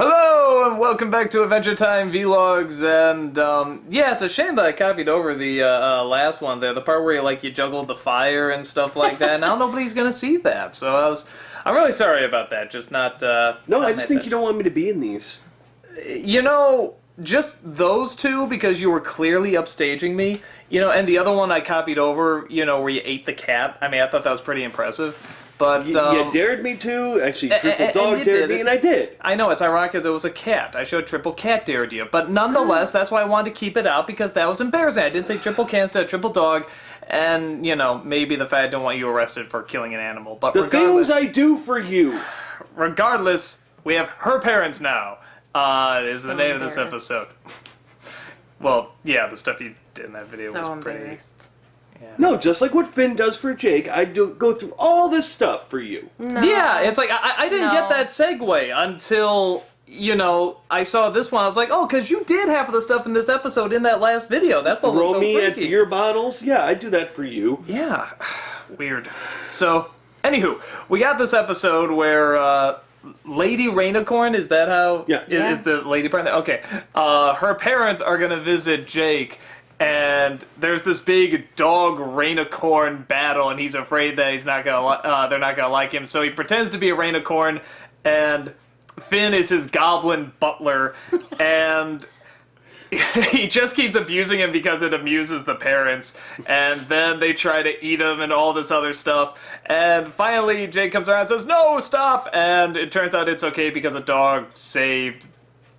Hello and welcome back to Adventure Time Vlogs, and yeah, it's a shame that I copied over the last one there, the part where you juggled the fire and stuff like that. Now nobody's gonna see that, so I'm really sorry about that. Just not. No, I just think you don't want me to be in these. You know, just those two because you were clearly upstaging me. You know, and the other one I copied over. You know, where you ate the cat. I mean, I thought that was pretty impressive. But you dared me to. Actually, Triple Dog dared me, and I did. I know, it's ironic because it was a cat. I showed Triple Cat dared you. But nonetheless, that's why I wanted to keep it out, because that was embarrassing. I didn't say Triple Cat instead of Triple Dog. And, you know, maybe the fact I don't want you arrested for killing an animal. But the things I do for you. Regardless, we have her parents now. Is the name of this episode. Well, yeah, the stuff you did in that video was pretty... Yeah. No, just like what Finn does for Jake, I go through all this stuff for you. No. Yeah, it's like, I didn't get that segue until, you know, I saw this one. I was like, oh, because you did half of the stuff in this episode in that last video. That's what was so freaky. Throw me at beer bottles? Yeah, I do that for you. Yeah. Weird. So, anywho, we got this episode where, Lady Rainicorn, is that how? Yeah. Is the lady part? Okay. Her parents are going to visit Jake. And there's this big dog Rainicorn battle, and he's afraid that he's not gonna, they're not gonna like him. So he pretends to be a Rainicorn, and Finn is his goblin butler, and he just keeps abusing him because it amuses the parents. And then they try to eat him and all this other stuff. And finally, Jake comes around and says, "No, stop!" And it turns out it's okay because a dog saved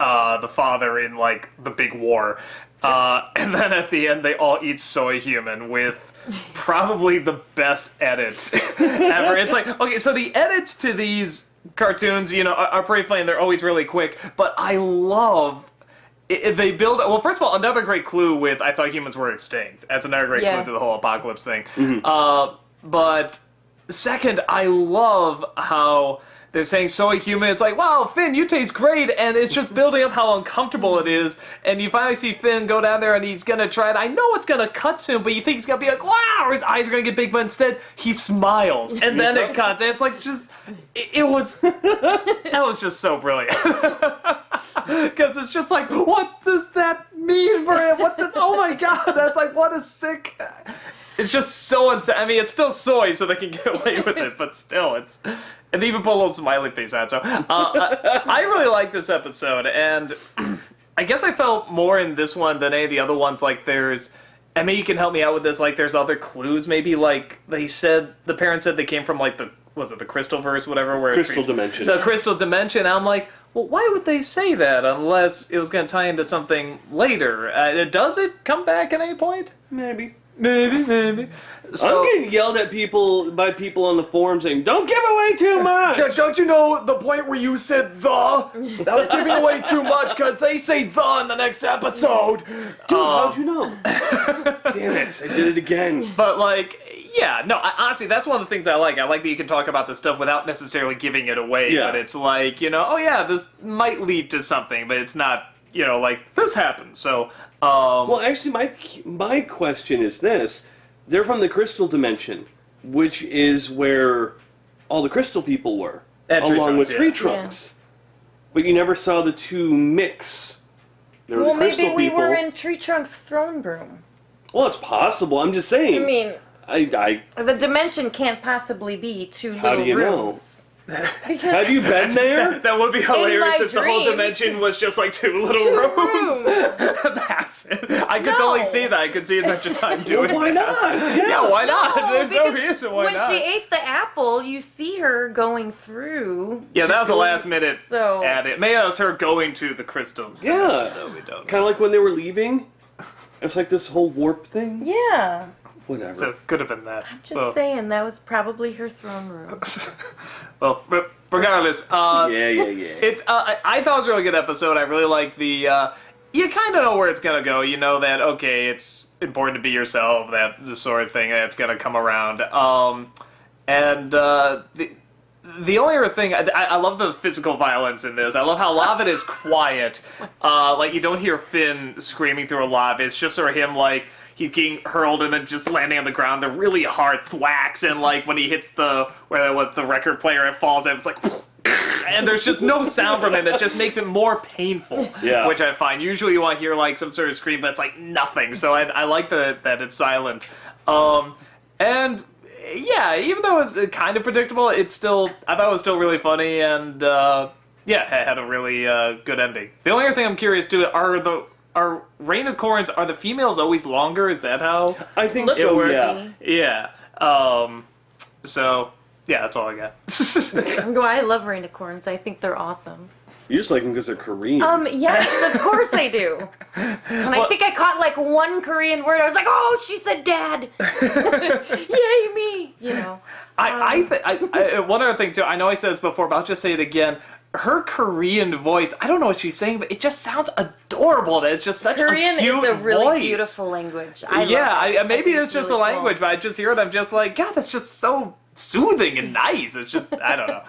the father in, like, the big war. And then at the end, they all eat soy human with probably the best edit ever. It's like, okay, so the edits to these cartoons, you know, are pretty funny, and they're always really quick, but I love... They build... Well, first of all, another great clue with I thought humans were extinct. That's another great clue to the whole apocalypse thing. Mm-hmm. But second, I love how... They're saying soy human. It's like, wow, Finn, you taste great. And it's just building up how uncomfortable it is. And you finally see Finn go down there and he's going to try it. I know it's going to cut soon, but you think he's going to be like, wow, or his eyes are going to get big. But instead, he smiles. And then it cuts. And it's like just, it was, that was just so brilliant. Because it's just like, what does that mean for him? What does, oh my God, that's like, what a sick... It's just so insane. I mean, it's still soy, so they can get away with it, but still, it's... And they even put a little smiley face on it, so... I really like this episode, and I guess I felt more in this one than any of the other ones. Like, there's... I mean, you can help me out with this. Like, there's other clues, maybe, like, they said... The parents said they came from, like, the... Was it the Crystalverse, whatever? Where Crystal Dimension. The Crystal Dimension. I'm like, well, why would they say that unless it was going to tie into something later? Does it come back at any point? Maybe. Maybe. So, I'm getting yelled at by people on the forum saying, "Don't give away too much!" Don't you know the point where you said the? That was giving away too much because they say the in the next episode. Dude, how'd you know? Damn it, I did it again. But, like, yeah, no, honestly, that's one of the things I like. I like that you can talk about this stuff without necessarily giving it away. Yeah. But it's like, you know, oh yeah, this might lead to something, but it's not, you know, like, this happened, so... Well, actually, my question is this. They're from the Crystal Dimension, which is where all the Crystal people were, along with Tree Trunks. Yeah. But you never saw the two mix. Well, maybe we were in Tree Trunks' throne room. Well, it's possible. I'm just saying. I mean, I the dimension can't possibly be two little rooms. How do you know? Have you been there? That would be hilarious if the whole dimension was just like two little rooms. That's it. I could totally see that. I could see Adventure Time doing well, why not? Yeah, why not? There's no reason why when not. When she ate the apple, you see her going through. Yeah, that was a last minute added. Maybe that was her going to the crystal. Yeah. No, we don't. Kind of like when they were leaving. It's like this whole warp thing. Yeah. Whatever. So it could have been that. I'm just saying, that was probably her throne room. Well, regardless. Yeah. It's, I thought it was a really good episode. I really like the... you kind of know where it's going to go. You know that, okay, it's important to be yourself, that the sort of thing that's going to come around. The only other thing, I love the physical violence in this. I love how a lot of it is quiet. Like, you don't hear Finn screaming through a lot of it. It's just sort of him, like... He's getting hurled and then just landing on the ground. The really hard thwacks, and like when he hits the record player, it falls. And it's like and there's just no sound from him. It just makes it more painful, Yeah. which I find. Usually you want to hear like some sort of scream, but it's like nothing. So I like that it's silent. And yeah, even though it was kind of predictable, I thought it was still really funny, and yeah, it had a really good ending. The only other thing I'm curious to are rainicorns, are the females always longer? Is that how I think Looks so. pretty. Yeah. Yeah. So yeah, that's all I got. Well, I love rainicorns. I think they're awesome. You just like them because they're Korean. Yes, of course I do. And I think I caught like one Korean word. I was like, oh, she said dad. Yay, me. You know. One other thing too. I know I said this before, but I'll just say it again. Her Korean voice, I don't know what she's saying, but it just sounds adorable. It's just such Korean a cute is a really voice. beautiful language. Maybe think it's just the really cool. language, but I just hear it. I'm just like, God, that's just so soothing and nice. It's just, I don't know.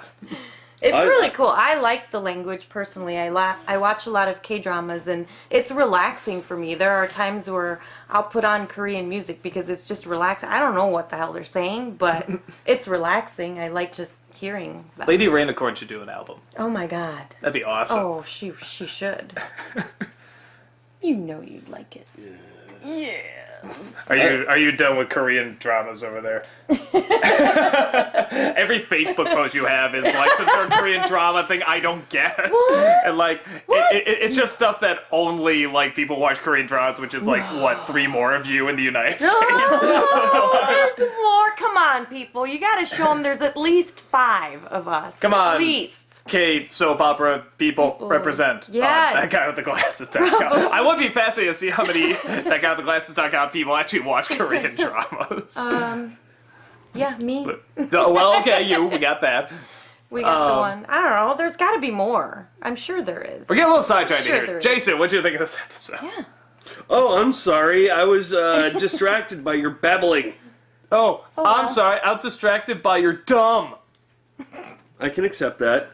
It's really cool. I like the language personally. I watch a lot of K-dramas and it's relaxing for me. There are times where I'll put on Korean music because it's just relaxing. I don't know what the hell they're saying, but it's relaxing. I like just hearing that. Lady Rainicorn should do an album. Oh my god. That'd be awesome. Oh, she should. You know you'd like it. Yes. Are you done with Korean dramas over there? Every Facebook post you have is like some sort of Korean drama thing I don't get. What? And like it's just stuff that only like people watch Korean dramas, which is like what, 3 more of you in the United States. Oh, there's more. Come on, people. You gotta show them there's at least 5 of us. Come on. At least. Okay, soap opera people represent. Yes. That guy with the glasses.com. I would be fascinated to see how many that guy with the glasses.com people actually watch Korean dramas. Yeah, me. Well, okay, we got that. We got the one. I don't know. There's got to be more. I'm sure there is. We're getting a little sidetracked Sure here. there is. Jason, what do you think of this episode? Yeah. Oh, I'm sorry. I was distracted by your babbling. Oh, wow. I'm sorry. I was distracted by your dumb. I can accept that.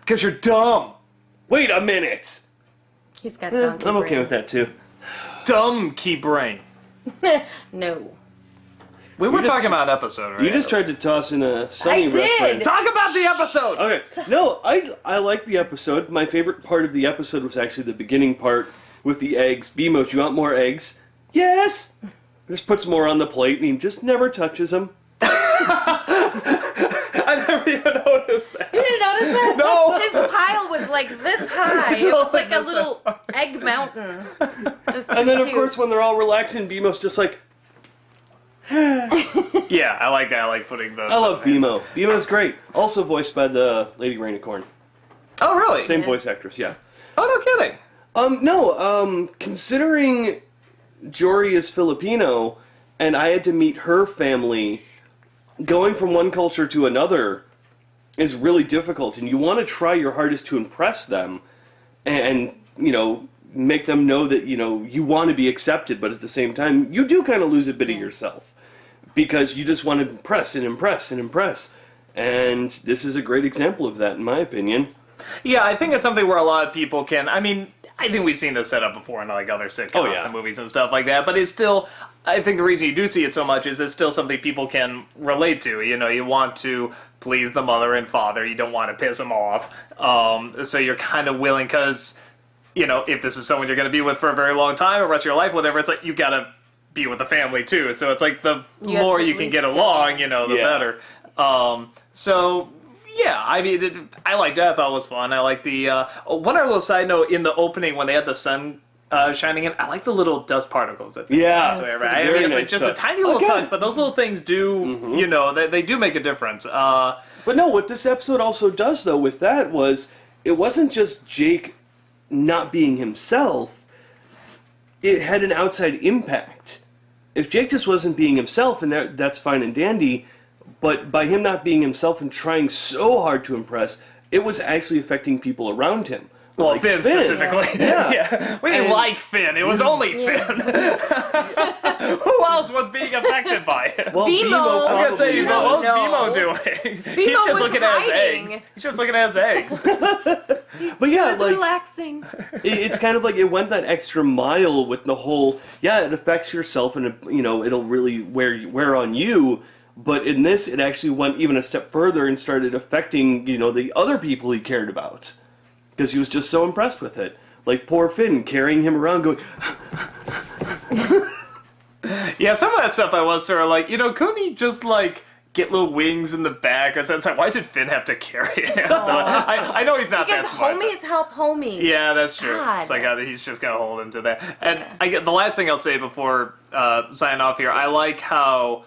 Because you're dumb. Wait a minute. He's got donkey I'm okay brain. with that too. Dumb key brain. No. We were just- talking about an episode, right? You just tried to toss in a Sunny I did. reference. Talk about the episode! Okay. No, I like the episode. My favorite part of the episode was actually the beginning part with the eggs. BMO, do you want more eggs? Yes! Just puts more on the plate and he just never touches them. I never even noticed that. You didn't notice that? No. His pile was like this high. It was like a little egg mountain. It was And then, of cute. course, when they're all relaxing, BMO's just like, Yeah, I like that. I like putting the... I love BMO. BMO's great. Also voiced by the Lady Rainicorn. Oh, really? Same voice actress, yeah. Oh, no kidding. Considering Jory is Filipino, and I had to meet her family, going from one culture to another is really difficult, and you want to try your hardest to impress them, and make them know that, you want to be accepted, but at the same time, you do kind of lose a bit of yourself, because you just want to impress and impress and impress, and this is a great example of that, in my opinion. Yeah, I think it's something where a lot of people can... I mean, I think we've seen this set up before in like other sitcoms and movies and stuff like that, but it's still... I think the reason you do see it so much is it's still something people can relate to. You want to please the mother and father. You don't want to piss them off. So you're kind of willing, because, if this is someone you're going to be with for a very long time, or rest of your life, whatever, it's like you got to be with the family too. So it's like the more to you at can least get get along, the Yeah. better. Yeah, I mean, I liked that. I thought it was fun. I like the... one other little side note, in the opening, when they had the sun shining in, I like the little dust particles. Yeah, I very mean, nice it's just a touch. tiny little Okay. touch, but those little things do, they do make a difference. But no, what this episode also does, though, with that was, it wasn't just Jake not being himself, it had an outside impact. If Jake just wasn't being himself, and that's fine and dandy, but by him not being himself and trying so hard to impress, it was actually affecting people around him. Well, Like Finn specifically. Yeah. We didn't And- like Finn. It was only Finn. Who else was being affected by it? Well, Bimo. Bimo I'm gonna say, probably what was was. Bimo doing? He's just was looking at his hiding. eggs. He's just looking at his eggs. But yeah, It was like, relaxing. it's kind of like it went that extra mile with the whole, it affects yourself and, it'll really wear on you, But in this, it actually went even a step further and started affecting, the other people he cared about. Because he was just so impressed with it. Like poor Finn carrying him around going... Yeah, some of that stuff I was sort of like, couldn't he just, like, get little wings in the back? Or something? Why did Finn have to carry him? I know he's not because that smart. Because homies help homies. Yeah, that's true. God. It's like he's just going to hold him to that. And the last thing I'll say before signing off here, I like how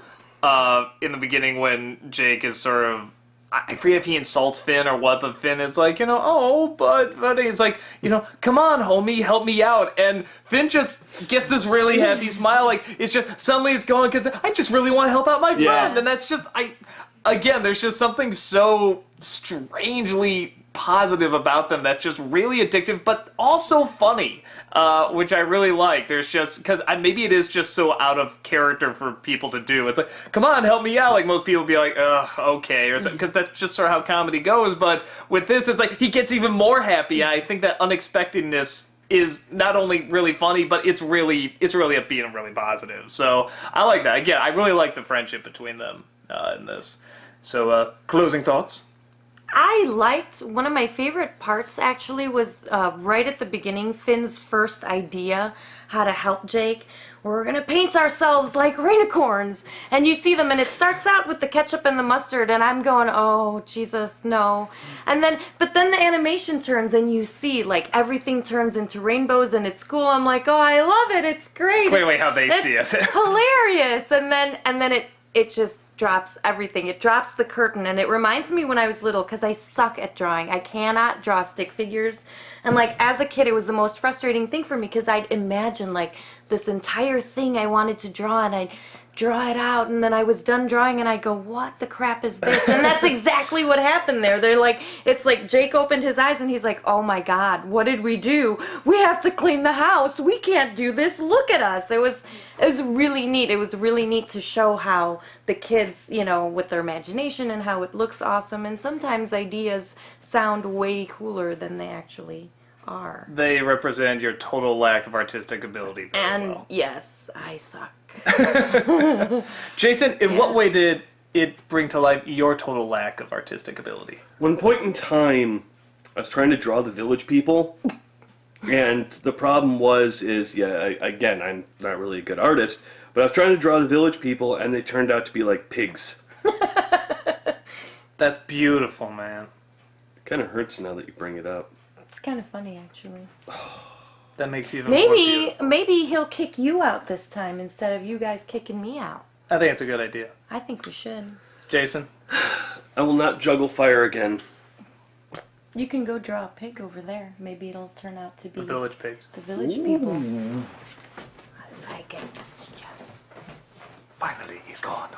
in the beginning when Jake is sort of, I forget if he insults Finn or what, but Finn is like, but he's like, come on, homie, help me out. And Finn just gets this really happy smile, like, it's just, suddenly it's going, because I just really want to help out my friend. Yeah. And that's just, again, there's just something so strangely positive about them that's just really addictive, but also funny, which I really like. There's just, because maybe it is just so out of character for people to do. It's like, come on, help me out. Like, most people would be like, ugh, okay, or because that's just sort of how comedy goes. But with this, it's like, he gets even more happy. I think that unexpectedness is not only really funny, but it's really upbeat and really positive. So I like that. Again, I really like the friendship between them in this. So, closing thoughts? I liked, one of my favorite parts actually was right at the beginning, Finn's first idea how to help Jake. We're going to paint ourselves like rainicorns. And you see them and it starts out with the ketchup and the mustard and I'm going, oh, Jesus, no. But then the animation turns and you see like everything turns into rainbows and it's cool. I'm like, oh, I love it. It's great. Clearly how they see it. Hilarious. And then it just drops everything. It drops the curtain, and it reminds me when I was little, because I suck at drawing. I cannot draw stick figures. And, like, as a kid, it was the most frustrating thing for me, because I'd imagine, like, this entire thing I wanted to draw, and I'd draw it out, and then I was done drawing, and I'd go, what the crap is this? And that's exactly what happened there. They're like, it's like Jake opened his eyes, and he's like, oh my God, what did we do? We have to clean the house. We can't do this. Look at us. It was really neat. It was really neat to show how the kids, with their imagination and how it looks awesome, and sometimes ideas sound way cooler than they actually are. They represent your total lack of artistic ability very well. Yes, I suck. Jason, in what way did it bring to life your total lack of artistic ability? One point in time, I was trying to draw the village people, and the problem again, I'm not really a good artist, but I was trying to draw the village people, and they turned out to be like pigs. That's beautiful, man. It kind of hurts now that you bring it up. It's kind of funny, actually. That makes you even more beautiful. Maybe he'll kick you out this time instead of you guys kicking me out. I think it's a good idea. I think we should. Jason? I will not juggle fire again. You can go draw a pig over there. Maybe it'll turn out to be... The village pigs. The village people. I like it. Yes. Finally, he's gone.